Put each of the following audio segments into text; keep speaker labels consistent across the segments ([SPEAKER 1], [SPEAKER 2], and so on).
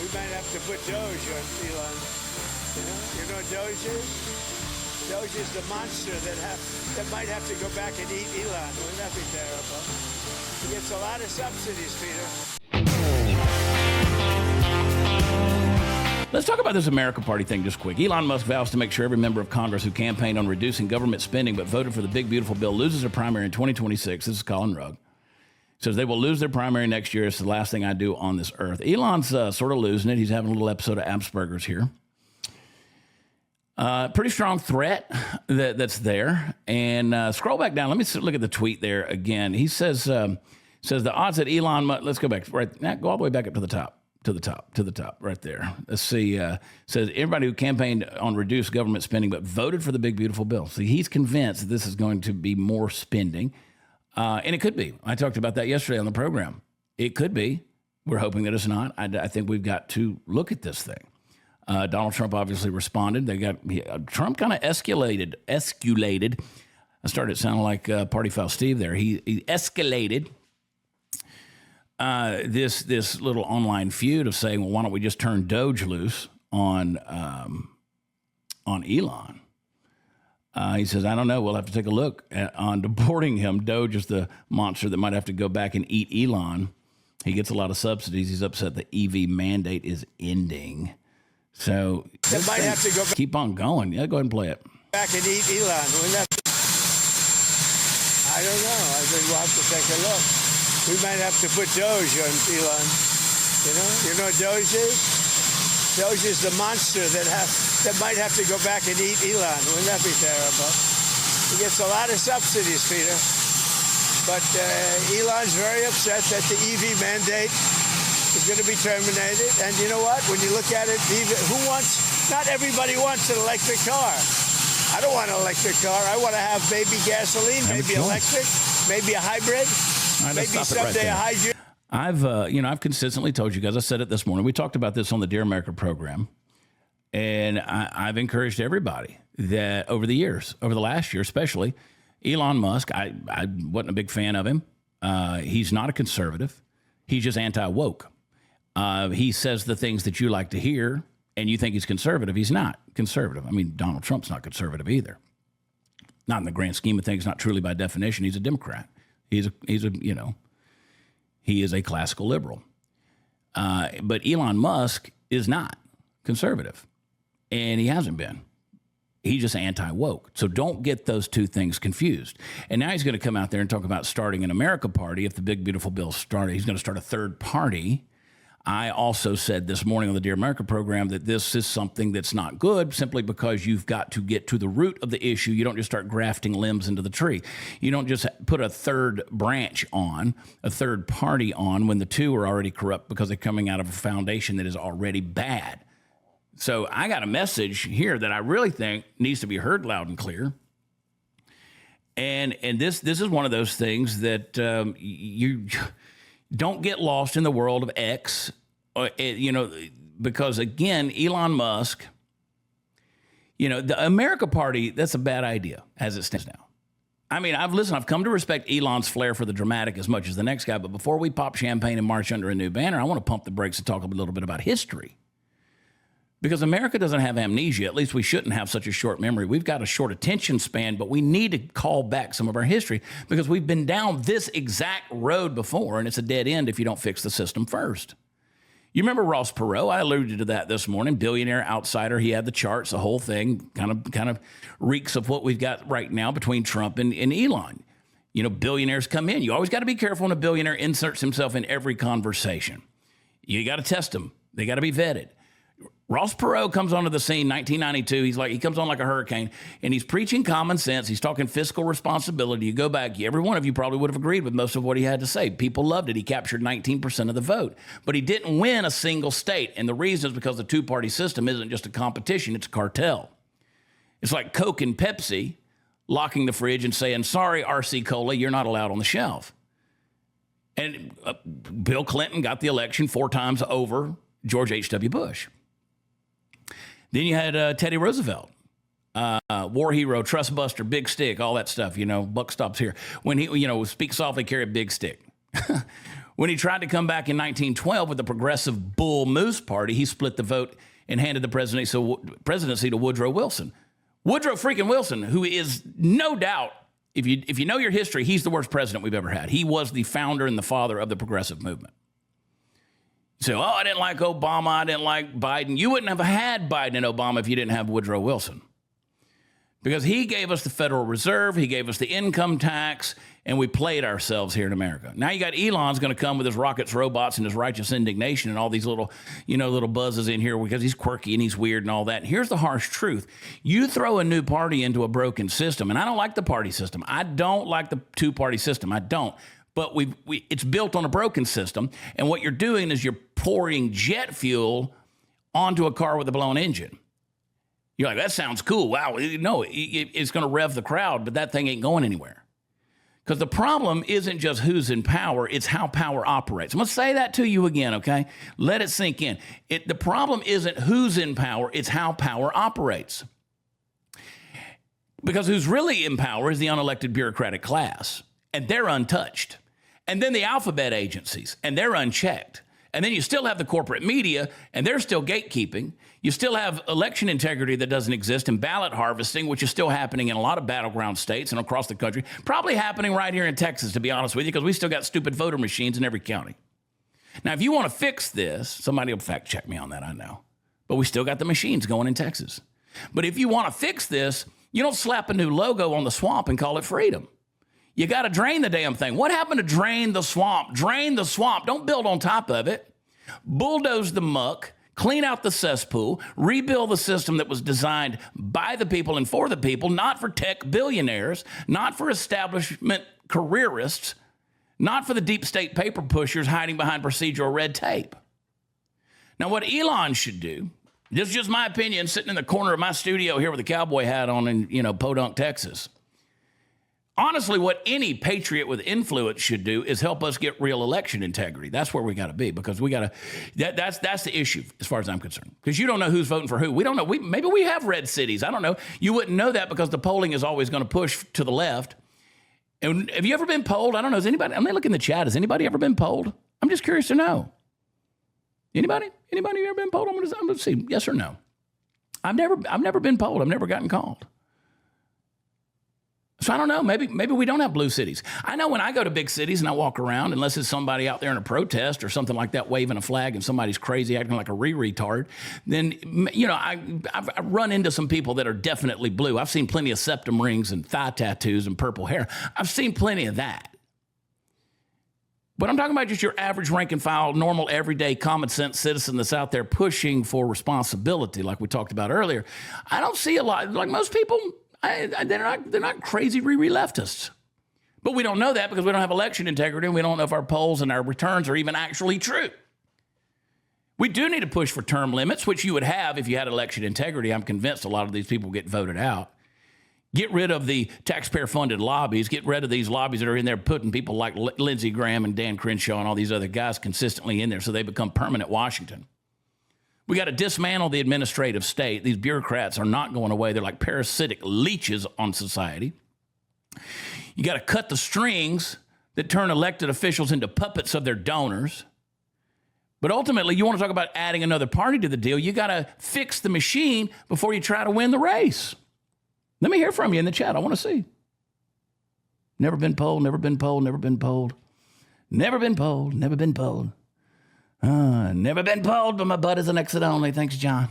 [SPEAKER 1] We might have to put Doge on Elon. You know what Doge is? Doge is the monster that might have to go back and eat Elon. Wouldn't that be terrible? He gets a lot of subsidies, Peter.
[SPEAKER 2] Let's talk about this America Party thing just quick. Elon Musk vows to make sure every member of Congress who campaigned on reducing government spending but voted for the big, beautiful bill loses their primary in 2026. This is Colin Rugg. Says they will lose their primary next year. It's the last thing I do on this earth. Elon's sort of losing it. He's having a little episode of Asperger's here. Pretty strong threat that's there. And scroll back down. Let me look at the tweet there again. He says the odds that Elon Musk, let's go back, right now, go all the way back up to the top, right there. Let's see. Says everybody who campaigned on reduced government spending but voted for the big, beautiful bill. See, he's convinced that this is going to be more spending. And it could be. I talked about that yesterday on the program. It could be. We're hoping that it's not. I think we've got to look at this thing. Donald Trump obviously responded. Trump kind of escalated. I started sounding like Party Foul Steve there. He escalated this little online feud of saying, well, why don't we just turn Doge loose on Elon? He says, I don't know. We'll have to take a look on deporting him. Doge is the monster that might have to go back and eat Elon. He gets a lot of subsidies. He's upset the EV mandate is ending. So
[SPEAKER 1] that might have to go back.
[SPEAKER 2] Keep on going. Yeah, go ahead and play it.
[SPEAKER 1] Back and eat Elon. I don't know. I think we'll have to take a look. We might have to put Doge on Elon. You know what Doge is? Doge is the monster that might have to go back and eat Elon. Wouldn't that be terrible? He gets a lot of subsidies, Peter. But Elon's very upset that the EV mandate is going to be terminated. And you know what? When you look at it, not everybody wants an electric car. I don't want an electric car. I want to have maybe gasoline, maybe electric, maybe a hybrid, maybe someday a hydrogen.
[SPEAKER 2] I've consistently told you guys, I said it this morning. We talked about this on the Dear America program. And I've encouraged everybody that over the years, over the last year especially, Elon Musk, I wasn't a big fan of him. He's not a conservative. He's just anti-woke. He says the things that you like to hear, and you think he's conservative. He's not conservative. I mean, Donald Trump's not conservative either. Not in the grand scheme of things, not truly by definition. He's a Democrat. He is a classical liberal. But Elon Musk is not conservative, and he hasn't been. He's just anti-woke. So don't get those two things confused. And now he's going to come out there and talk about starting an America Party if the big, beautiful bill started. He's going to start a third party. I also said this morning on the Dear America program that this is something that's not good simply because you've got to get to the root of the issue. You don't just start grafting limbs into the tree. You don't just put a third branch on, a third party on when the two are already corrupt because they're coming out of a foundation that is already bad. So I got a message here that I really think needs to be heard loud and clear. And this is one of those things that you don't get lost in the world of X, because again, Elon Musk, the America Party, that's a bad idea as it stands now. I mean, I've come to respect Elon's flair for the dramatic as much as the next guy, but before we pop champagne and march under a new banner, I want to pump the brakes and talk a little bit about history. Because America doesn't have amnesia. At least we shouldn't have such a short memory. We've got a short attention span, but we need to call back some of our history because we've been down this exact road before, and it's a dead end if you don't fix the system first. You remember Ross Perot? I alluded to that this morning. Billionaire outsider. He had the charts, the whole thing. Kind of reeks of what we've got right now between Trump and Elon. Billionaires come in. You always got to be careful when a billionaire inserts himself in every conversation. You got to test them. They got to be vetted. Ross Perot comes onto the scene, 1992. He comes on like a hurricane, and he's preaching common sense. He's talking fiscal responsibility. You go back, every one of you probably would have agreed with most of what he had to say. People loved it. He captured 19% of the vote, but he didn't win a single state. And the reason is because the two-party system isn't just a competition, it's a cartel. It's like Coke and Pepsi locking the fridge and saying, sorry, RC Cola, you're not allowed on the shelf. And Bill Clinton got the election 4 times over George H.W. Bush. Then you had Teddy Roosevelt, war hero, trust buster, big stick, all that stuff, buck stops here. When he, speak softly, carry a big stick. When he tried to come back in 1912 with the Progressive Bull Moose Party, he split the vote and handed the presidency to Woodrow Wilson. Woodrow freaking Wilson, who is no doubt, if you know your history, he's the worst president we've ever had. He was the founder and the father of the progressive movement. So, I didn't like Obama, I didn't like Biden. You wouldn't have had Biden and Obama if you didn't have Woodrow Wilson. Because he gave us the Federal Reserve, he gave us the income tax, and we played ourselves here in America. Now you got Elon's going to come with his rockets, robots, and his righteous indignation and all these little buzzes in here because he's quirky and he's weird and all that. And here's the harsh truth. You throw a new party into a broken system, and I don't like the party system. I don't like the two-party system. I don't. But it's built on a broken system, and what you're doing is you're pouring jet fuel onto a car with a blown engine. You're like, that sounds cool. Wow. No, it's going to rev the crowd, but that thing ain't going anywhere. Because the problem isn't just who's in power, it's how power operates. I'm going to say that to you again, okay? Let it sink in. The problem isn't who's in power, it's how power operates. Because who's really in power is the unelected bureaucratic class, and they're untouched. And then the alphabet agencies, and they're unchecked. And then you still have the corporate media, and they're still gatekeeping. You still have election integrity that doesn't exist and ballot harvesting, which is still happening in a lot of battleground states and across the country. Probably happening right here in Texas, to be honest with you, because we still got stupid voter machines in every county. Now, if you want to fix this, somebody will fact check me on that, I know. But we still got the machines going in Texas. But if you want to fix this, you don't slap a new logo on the swamp and call it freedom. You got to drain the damn thing. What happened to drain the swamp? Drain the swamp. Don't build on top of it. Bulldoze the muck, clean out the cesspool, rebuild the system that was designed by the people and for the people, not for tech billionaires, not for establishment careerists, not for the deep state paper pushers hiding behind procedural red tape. Now, what Elon should do, this is just my opinion, sitting in the corner of my studio here with a cowboy hat on in, Podunk, Texas. Honestly, what any patriot with influence should do is help us get real election integrity. That's where we got to be, because we got to. That's the issue as far as I'm concerned. Because you don't know who's voting for who. We don't know. Maybe we have red cities. I don't know. You wouldn't know that because the polling is always going to push to the left. And have you ever been polled? I don't know. Has anybody? I'm going to look in the chat. Has anybody ever been polled? I'm just curious to know. Anybody? Anybody ever been polled? I'm going to see. Yes or no. I've never been polled. I've never gotten called. So I don't know, maybe we don't have blue cities. I know when I go to big cities and I walk around, unless it's somebody out there in a protest or something like that waving a flag and somebody's crazy acting like a retard, then, I've run into some people that are definitely blue. I've seen plenty of septum rings and thigh tattoos and purple hair. I've seen plenty of that. But I'm talking about just your average rank and file, normal, everyday, common sense citizen that's out there pushing for responsibility like we talked about earlier. I don't see a lot, like most people. They're not crazy leftists. But we don't know that because we don't have election integrity and we don't know if our polls and our returns are even actually true. We do need to push for term limits, which you would have if you had election integrity. I'm convinced a lot of these people get voted out. Get rid of the taxpayer-funded lobbies. Get rid of these lobbies that are in there putting people like Lindsey Graham and Dan Crenshaw and all these other guys consistently in there so they become permanent Washington. We got to dismantle the administrative state. These bureaucrats are not going away. They're like parasitic leeches on society. You got to cut the strings that turn elected officials into puppets of their donors. But ultimately, you want to talk about adding another party to the deal, you got to fix the machine before you try to win the race. Let me hear from you in the chat. I want to see. Never been polled, never been polled, never been polled. Never been polled, never been polled. Never been polled, but my butt is an exit only. Thanks, John.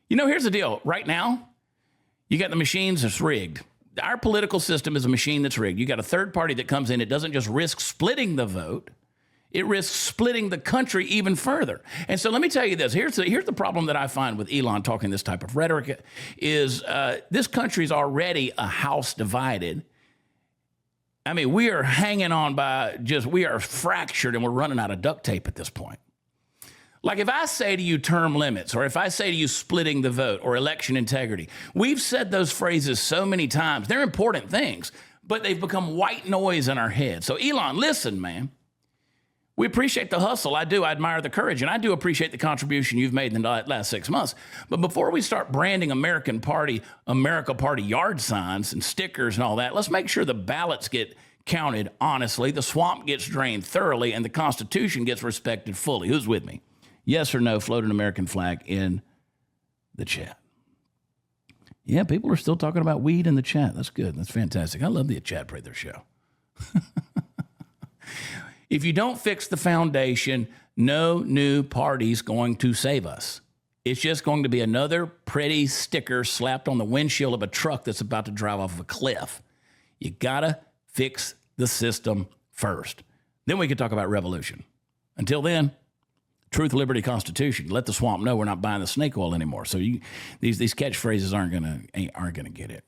[SPEAKER 2] Here's the deal. Right now, you got the machines that's rigged. Our political system is a machine that's rigged. You got a third party that comes in. It doesn't just risk splitting the vote. It risks splitting the country even further. And so let me tell you this. Here's the problem that I find with Elon talking this type of rhetoric is this country is already a house divided. I mean, we are hanging on we are fractured and we're running out of duct tape at this point. Like if I say to you term limits, or if I say to you splitting the vote or election integrity, we've said those phrases so many times. They're important things, but they've become white noise in our heads. So Elon, listen, man. We appreciate the hustle. I do. I admire the courage, and I do appreciate the contribution you've made in the last 6 months. But before we start branding America Party yard signs and stickers and all that, let's make sure the ballots get counted honestly, the swamp gets drained thoroughly, and the Constitution gets respected fully. Who's with me? Yes or no, float an American flag in the chat. Yeah, people are still talking about weed in the chat. That's good. That's fantastic. I love the chat pray their show. If you don't fix the foundation, no new party's going to save us. It's just going to be another pretty sticker slapped on the windshield of a truck that's about to drive off of a cliff. You got to fix the system first. Then we can talk about revolution. Until then, truth, liberty, Constitution. Let the swamp know we're not buying the snake oil anymore. So these catchphrases aren't gonna get it.